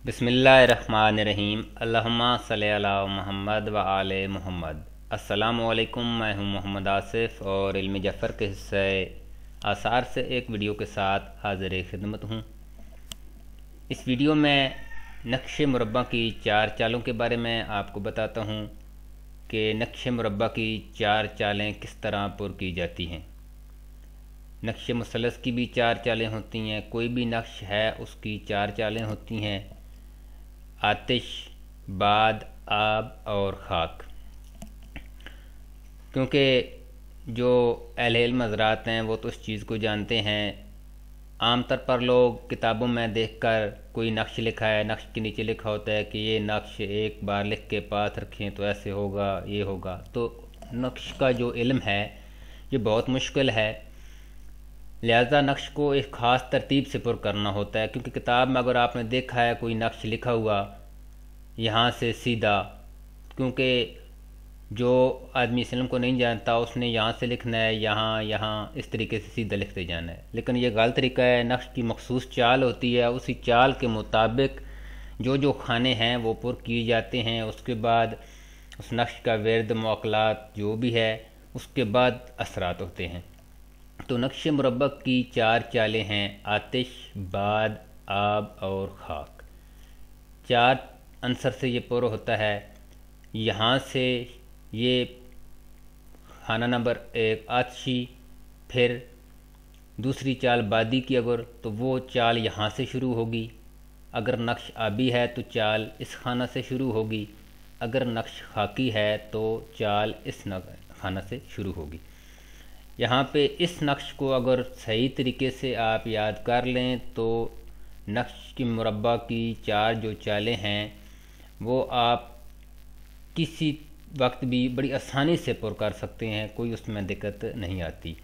बिस्मिल्लाहिर्रहमानिर्रहीम। अल्लाहुम्मा सल्लि अला मुहम्मद व आले मुहम्मद। अस्सलामु अलैकुम। मैं हूं मोहम्मद आसिफ और इल्म जफ़र के हिस्से आसार से एक वीडियो के साथ हाज़िर खिदमत हूं। इस वीडियो में नक्श मुरब्बा की 4 चालों के बारे में आपको बताता हूं कि नक्श मुरब्बा की 4 चालें किस तरह पुर की जाती हैं। नक्श मुसलस की भी 4 चालें होती हैं। कोई भी नक्श है उसकी 4 चालें होती हैं: आतिश, बाद, आब और खाक। क्योंकि जो अहले इल्म हज़रात हैं वो तो इस चीज़ को जानते हैं। आम तौर पर लोग किताबों में देखकर कोई नक्श लिखा है, नक्श के नीचे लिखा होता है कि ये नक्श एक बार लिख के पास रखें तो ऐसे होगा, ये होगा। तो नक्श का जो इल्म है ये बहुत मुश्किल है। लिहाजा नक्श को एक ख़ास तरतीब से पुर करना होता है। क्योंकि किताब में अगर आपने देखा है कोई नक्श लिखा हुआ यहाँ से सीधा, क्योंकि जो आदमी इस इल्म को नहीं जानता उसने यहाँ से लिखना है, यहाँ यहाँ इस तरीके से सीधा लिखते जाना है, लेकिन ये गलत तरीका है। नक्श की मखसूस चाल होती है, उसी चाल के मुताबिक जो जो खाने हैं वो पुर किए जाते हैं। उसके बाद उस नक्श का वर्द मौकलात जो भी है उसके बाद असरात होते हैं। तो नक्श मुरब्बा की 4 चालें हैं: आतिश, बाद, आब और खाक। 4 अंसर से ये पुर होता है। यहाँ से ये खाना नंबर 1 आतिशी, फिर दूसरी चाल बादी की अगर तो वो चाल यहाँ से शुरू होगी। अगर नक्श आबी है तो चाल इस खाना से शुरू होगी। अगर नक्श खाकी है तो चाल इस खाना से शुरू होगी। यहाँ पे इस नक्श को अगर सही तरीके से आप याद कर लें तो नक्श की मुरब्बा की 4 जो चालें हैं वो आप किसी वक्त भी बड़ी आसानी से पुर कर सकते हैं, कोई उसमें दिक्कत नहीं आती।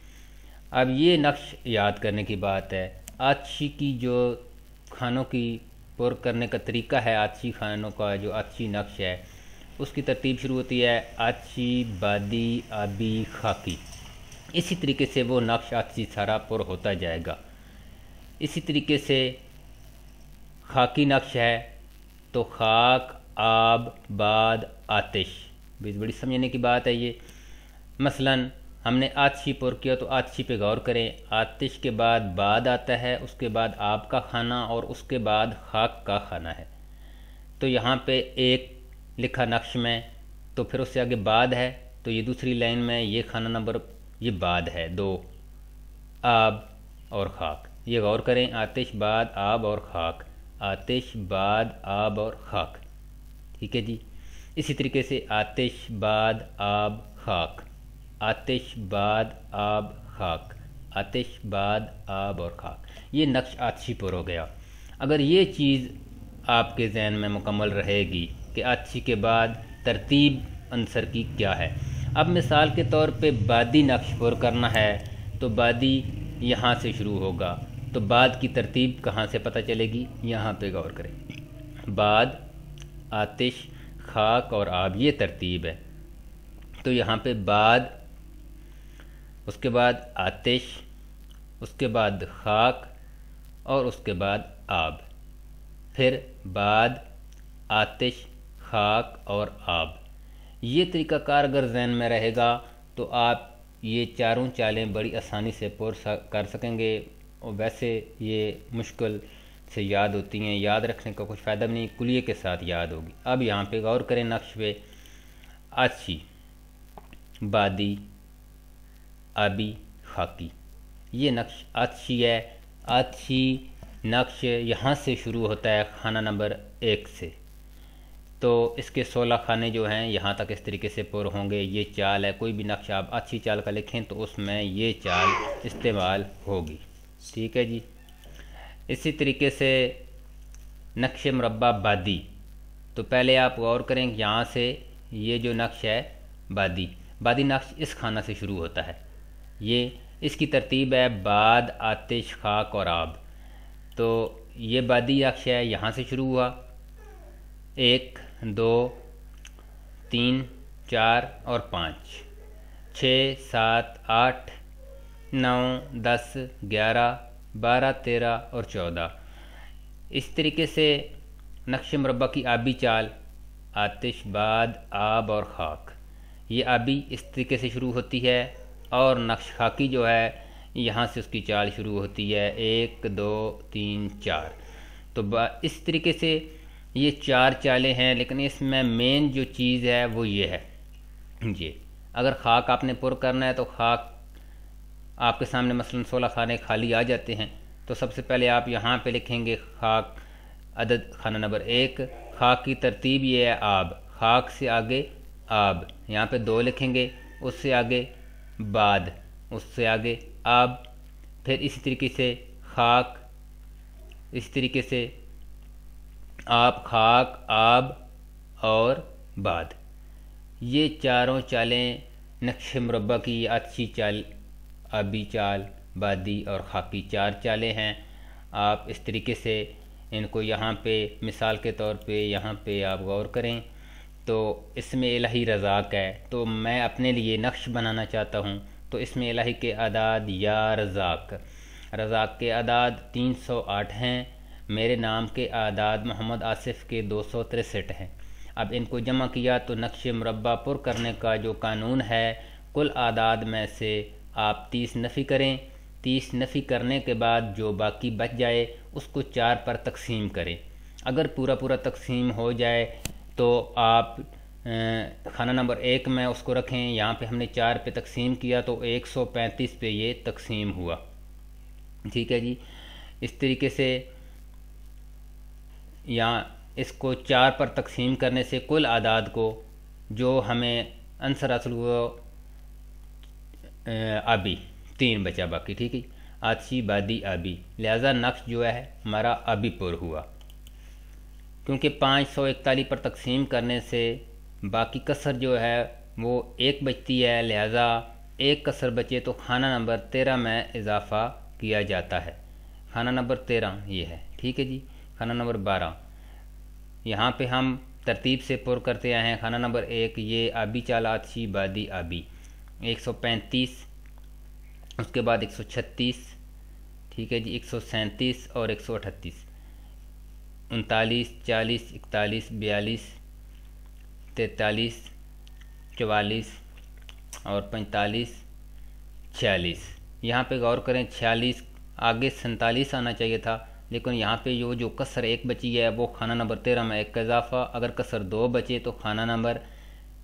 अब ये नक्श याद करने की बात है। आतिशी की जो खानों की पुर करने का तरीका है, आतिशी खानों का जो आतिशी नक्श है उसकी तरतीब शुरू होती है आतिशी, बादी, आबी, खाकी। इसी तरीके से वो नक्श आतिशी सारा पुर होता जाएगा। इसी तरीके से खाकी नक्श है तो खाक, आब, बाद, आतिश। बड़ी समझने की बात है ये। मसलन हमने आतिशी पुर किया तो आतिशी पे गौर करें। आतिश के बाद बाद आता है, उसके बाद आब का खाना और उसके बाद खाक का खाना है। तो यहाँ पे 1 लिखा नक्श में, तो फिर उससे आगे बाद है, तो ये दूसरी लाइन में ये खाना नंबर ये बाद है 2, आब और खाक। ये गौर करें, आतिश, बाद, आब और खाक, आतिश, बाद, आब और खाक। ठीक है जी। इसी तरीके से आतिश, बाद, आब, खाक, आतिश, बाद, आब, खाक, आतिश, बाद, आब और खाक। ये नक्श आतिशी पुर हो गया। अगर ये चीज़ आपके जहन में मुकम्मल रहेगी कि आतिशी के बाद तरतीब अंसर की क्या है। अब मिसाल के तौर पे बादी नक्श पुर करना है तो बादी यहाँ से शुरू होगा। तो बाद की तरतीब कहाँ से पता चलेगी? यहाँ पे गौर करें। बाद, आतिश, खाक और आब, ये तरतीब है। तो यहाँ पे बाद, उसके बाद आतिश, उसके बाद खाक और उसके बाद आब, फिर बाद, आतिश, खाक और आब। ये तरीक़ाकार अगर जहन में रहेगा तो आप ये चारों चालें बड़ी आसानी से पुर कर सकेंगे। और वैसे ये मुश्किल से याद होती हैं, याद रखने का कुछ फ़ायदा नहीं, कुलिये के साथ याद होगी। अब यहाँ पे गौर करें नक्श पे। आतिशी, बादी, आबी, खाकी, ये नक्श आतिशी है। आतिशी नक्श यहाँ से शुरू होता है खाना नंबर 1 से। तो इसके 16 खाने जो हैं यहाँ तक इस तरीके से पुर होंगे। ये चाल है। कोई भी नक्श आप अच्छी चाल का लिखें तो उसमें ये चाल इस्तेमाल होगी। ठीक है जी। इसी तरीके से नक्श मुरब्बा बादी, तो पहले आप गौर करें यहाँ से ये जो नक्श है बादी नक्श इस खाना से शुरू होता है। ये इसकी तरतीब है बाद, आतिश, खाक और आब। तो ये बादी नक्श है, यहाँ से शुरू हुआ 1, 2, 3, 4 और 5, 6, 7, 8, 9, 10, 11, 12, 13 और 14। इस तरीके से نقش مربع کی آبی چال آتش، باد، آب اور خاک، یہ آبی اس طریقے سے شروع ہوتی ہے، اور نقش خاکی جو ہے یہاں سے اس کی چال شروع ہوتی ہے 1 2 3 4۔ تو اس طریقے سے یہ 4 چالیں ہیں، لیکن اس میں مین جو چیز ہے وہ یہ ہے جی۔ اگر خاک آپ نے پر کرنا ہے تو خاک آپ کے سامنے مثلا 16 خانے خالی آ جاتے ہیں، تو سب سے پہلے آپ یہاں پہ لکھیں گے خاک عدد خانہ نمبر 1۔ خاک کی ترتیب یہ ہے آب، خاک سے آگے آب، یہاں پہ 2 لکھیں گے، اس سے آگے باد، اس سے آگے آب، پھر اسی طریقے سے خاک، اس طریقے سے آپ، خاک، آب اور باد، یہ چاروں چالیں نقش مربع کی آتشی چال، آبی چال، بادی اور خاکی 4 چالیں ہیں۔ آپ اس طریقے سے ان کو یہاں پہ مثال کے طور پہ یہاں پہ آپ غور کریں تو اس میں الہی رزاق ہے، تو میں اپنے لیے نقش بنانا چاہتا ہوں، تو اس میں الہی کے اعداد یا رزاق، رزاق کے اعداد 308 ہیں، میرے نام کے اعداد محمد آصف کے 263 ہیں۔ اب ان کو جمع کیا تو نقش مربع پر کرنے کا جو قانون ہے، کل اعداد میں سے آپ 30 نفی کریں، 30 نفی کرنے کے بعد جو باقی بچ جائے اس کو 4 پر تقسیم کریں۔ اگر پورا تقسیم ہو جائے تو آپ خانہ نمبر 1 میں اس کو رکھیں، یہاں پہ ہم نے 4 پہ تقسیم کیا تو 135 پہ یہ تقسیم ہوا، ٹھیک ہے جی۔ اس طریقے سے یہاں اس کو 4 پر تقسیم کرنے سے کل اعداد کو جو ہمیں عنصر حاصل ہوا آبی 3 بچا باقی، ٹھیک ہے، آتشی، بادی، آبی، لہذا نقش جو ہے ہمارا آبی پر ہوا۔ کیونکہ 541 پر تقسیم کرنے سے باقی کسر جو ہے وہ 1 بچتی ہے، لہذا 1 کسر بچے تو خانہ نمبر 13 میں اضافہ کیا جاتا ہے۔ خانہ نمبر 13 یہ ہے، ٹھیک ہے جی۔ خانہ نمبر 12 یہاں پہ ہم ترتیب سے پر کرتے آئے ہیں۔ خانہ نمبر 1 یہ آبی چال، آتشی، بادی، آبی، 135، اس کے بعد 136، ٹھیک ہے جی، 137 اور 138، 39، 40، 41، 42، 43، 44 اور 45، 46۔ یہاں پہ غور کریں 46 آگے 47 آنا چاہیے تھا، لیکن یہاں پہ جو کسر 1 بچی ہے وہ خانہ نمبر 13 میں 1 کا اضافہ، اگر کسر 2 بچے تو خانہ نمبر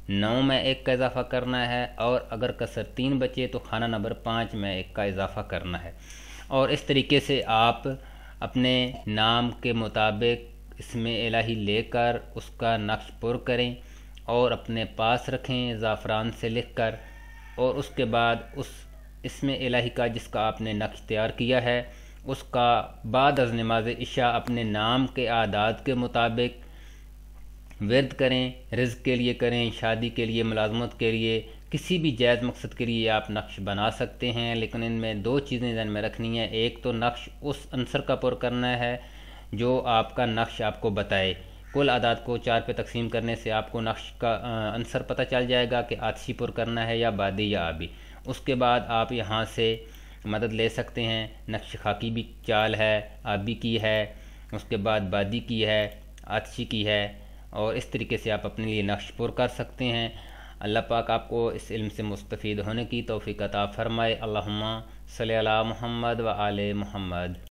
9 میں 1 کا اضافہ کرنا ہے، اور اگر کسر 3 بچے تو خانہ نمبر 5 میں 1 کا اضافہ کرنا ہے۔ اور اس طریقے سے آپ اپنے نام کے مطابق اسم الہی لے کر اس کا نقش پر کریں اور اپنے پاس رکھیں زعفران سے لکھ کر، اور اس کے بعد اس اسم الہی کا جس کا آپ نے نقش تیار کیا ہے اس کا بعد از نماز عشاء اپنے نام کے اعداد کے مطابق ورد کریں، رزق کے لیے کریں، شادی کے لیے، ملازمت کے لیے، کسی بھی جائز مقصد کے لیے آپ نقش بنا سکتے ہیں، لیکن ان میں 2 چیزیں ذہن میں رکھنی ہیں۔ ایک تو نقش اس عنصر کا پر کرنا ہے جو آپ کا نقش آپ کو بتائے، کل اعداد کو 4 پہ تقسیم کرنے سے آپ کو نقش کا عنصر پتہ چل جائے گا کہ آتشی پر کرنا ہے یا بادی یا آبی۔ اس کے بعد آپ یہاں سے مدد لے سکتے ہیں، نقش خاکی بھی چال ہے، آبی کی ہے، اس کے بعد بادی کی ہے، آتشی کی ہے، اور اس طریقے سے آپ اپنے لیے نقش پر کر سکتے ہیں۔ اللہ پاک آپ کو اس علم سے مستفید ہونے کی توفیق عطا فرمائے۔ اللہم صلی علی محمد و آل محمد۔